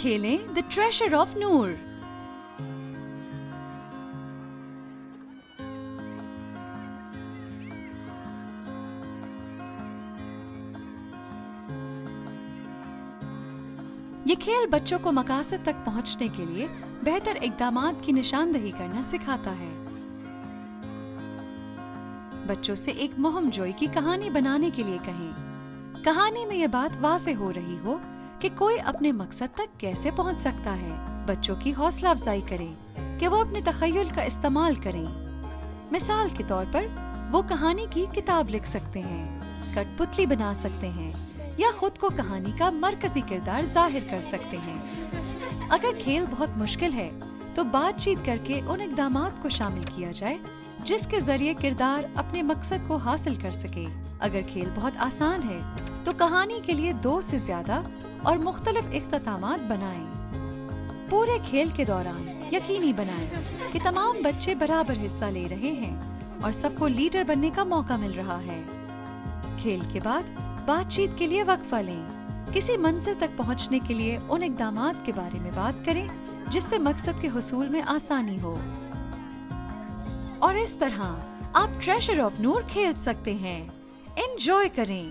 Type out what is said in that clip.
کھیلیں دی treasure of نور۔ یہ کھیل بچوں کو مقاصد تک پہنچنے کے لیے بہتر اقدامات کی نشاندہی کرنا سکھاتا ہے۔ بچوں سے ایک مہم جوئی کی کہانی بنانے کے لیے کہیں۔ کہانی میں یہ بات واضح ہو رہی ہو کہ کوئی اپنے مقصد تک کیسے پہنچ سکتا ہے۔ بچوں کی حوصلہ افزائی کریں کہ وہ اپنے تخیل کا استعمال کریں۔ مثال کے طور پر وہ کہانی کی کتاب لکھ سکتے ہیں، کٹ پتلی بنا سکتے ہیں یا خود کو کہانی کا مرکزی کردار ظاہر کر سکتے ہیں۔ اگر کھیل بہت مشکل ہے تو بات چیت کر کے ان اقدامات کو شامل کیا جائے جس کے ذریعے کردار اپنے مقصد کو حاصل کر سکے۔ اگر کھیل بہت آسان ہے تو کہانی کے لیے 2 سے زیادہ اور مختلف اختتامات بنائیں۔ پورے کھیل کے دوران یقینی بنائیں کہ تمام بچے برابر حصہ لے رہے ہیں اور سب کو لیڈر بننے کا موقع مل رہا ہے۔ کھیل کے بعد بات چیت کے لیے وقفہ لیں۔ کسی منزل تک پہنچنے کے لیے ان اقدامات کے بارے میں بات کریں جس سے مقصد کے حصول میں آسانی ہو، اور اس طرح آپ ٹریشر آف نور کھیل سکتے ہیں۔ انجوائے کریں۔